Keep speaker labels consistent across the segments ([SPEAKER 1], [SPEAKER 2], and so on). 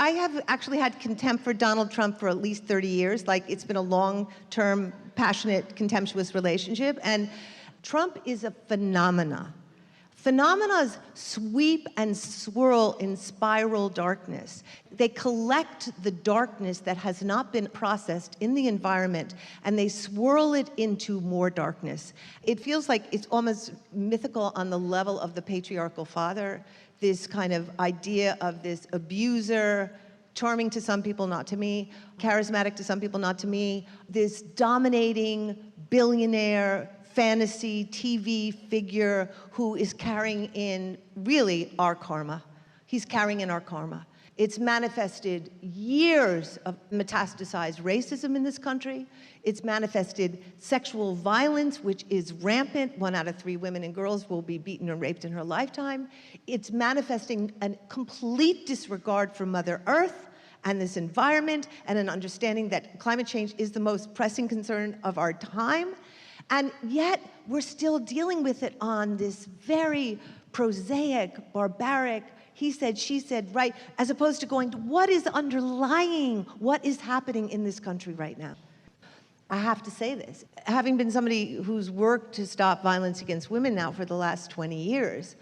[SPEAKER 1] I have actually had contempt for Donald Trump for at least 30 years. Like, it's been a long-term, passionate, contemptuous relationship. And Trump is a phenomena. Phenomena sweep and swirl in spiral darkness. They collect the darkness that has not been processed in the environment, and they swirl it into more darkness. It feels like it's almost mythical on the level of the patriarchal father, this kind of idea of this abuser, charming to some people, not to me, charismatic to some people, not to me, this dominating billionaire fantasy TV figure who is carrying in really our karma. He's carrying in our karma. It's manifested years of metastasized racism in this country. It's manifested sexual violence, which is rampant. 1 out of 3 women and girls will be beaten or raped in her lifetime. It's manifesting a complete disregard for Mother Earth and this environment, and an understanding that climate change is the most pressing concern of our time. And yet, we're still dealing with it on this very prosaic, barbaric, he said, she said, right, as opposed to going to what is underlying what is happening in this country right now. I have to say this. Having been somebody who's worked to stop violence against women now for the last 20 years,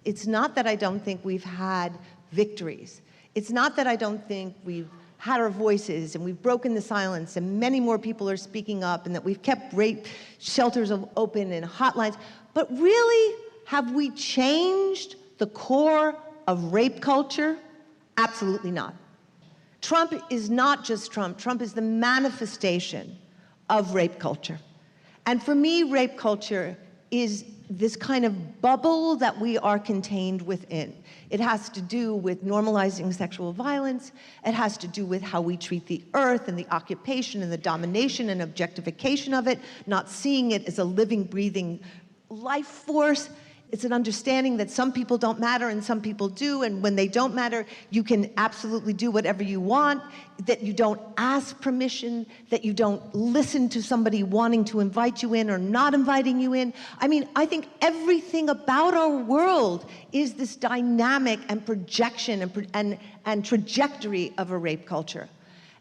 [SPEAKER 1] it's not that I don't think we've had victories. It's not that I don't think we've had our voices and we've broken the silence and many more people are speaking up and that we've kept rape shelters open and hotlines. But really, have we changed the core of rape culture? Absolutely not. Trump is not just Trump. Trump is the manifestation of rape culture. And for me, rape culture is this kind of bubble that we are contained within. It has to do with normalizing sexual violence. It has to do with how we treat the earth and the occupation and the domination and objectification of it, not seeing it as a living, breathing life force. It's an understanding that some people don't matter and some people do, and when they don't matter, you can absolutely do whatever you want, that you don't ask permission, that you don't listen to somebody wanting to invite you in or not inviting you in. I mean, I think everything about our world is this dynamic and projection and trajectory of a rape culture.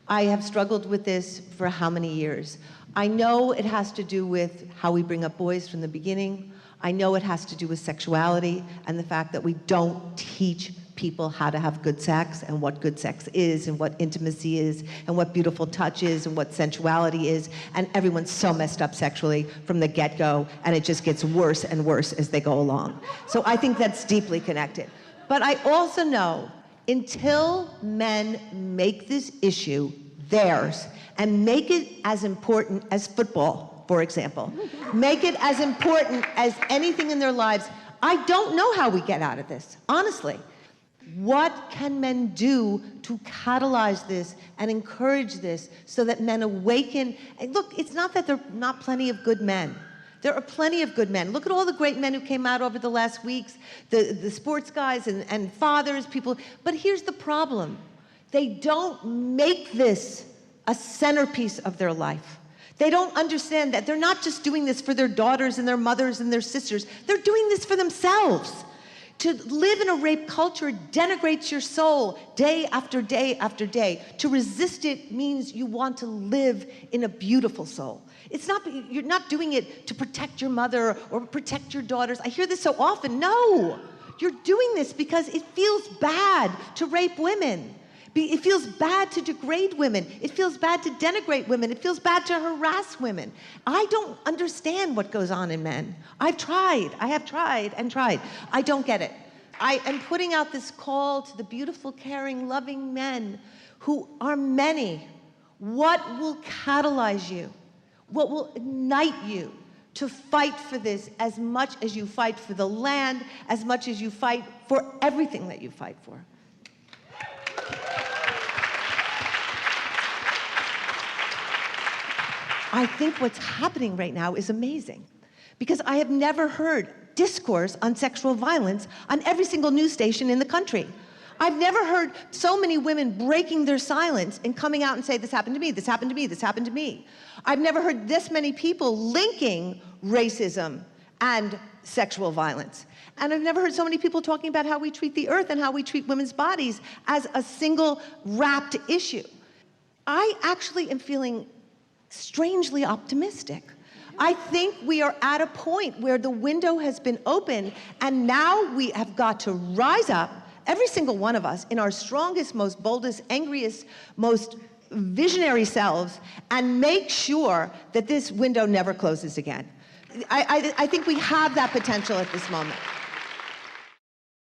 [SPEAKER 1] I have struggled with this for how many years? I know it has to do with how we bring up boys from the beginning. I know it has to do with sexuality and the fact that we don't teach people how to have good sex and what good sex is and what intimacy is and what beautiful touch is and what sensuality is. And everyone's so messed up sexually from the get-go, and it just gets worse and worse as they go along. So I think that's deeply connected. But I also know until men make this issue theirs and make it as important as football, for example, make it as important as anything in their lives, I don't know how we get out of this, honestly. What can men do to catalyze this and encourage this so that men awaken? And look, it's not that there are not plenty of good men. There are plenty of good men. Look at all the great men who came out over the last weeks, the sports guys and fathers, people. But here's the problem. They don't make this a centerpiece of their life. They don't understand that they're not just doing this for their daughters and their mothers and their sisters. They're doing this for themselves. To live in a rape culture denigrates your soul day after day after day. To resist it means you want to live in a beautiful soul. It's not, you're not doing it to protect your mother or protect your daughters. I hear this so often. No, you're doing this because it feels bad to rape women. It feels bad to degrade women. It feels bad to denigrate women. It feels bad to harass women. I don't understand what goes on in men. I've tried. I have tried and tried. I don't get it. I am putting out this call to the beautiful, caring, loving men who are many. What will catalyze you? What will ignite you to fight for this as much as you fight for the land, as much as you fight for everything that you fight for? I think what's happening right now is amazing, because I have never heard discourse on sexual violence on every single news station in the country. I've never heard so many women breaking their silence and coming out and say, this happened to me, this happened to me, this happened to me. I've never heard this many people linking racism and sexual violence. And I've never heard so many people talking about how we treat the earth and how we treat women's bodies as a single wrapped issue. I actually am feeling strangely optimistic. I think we are at a point where the window has been opened, and now we have got to rise up, every single one of us, in our strongest, most boldest, angriest, most visionary selves, and make sure that this window never closes again. I think we have that potential at this moment.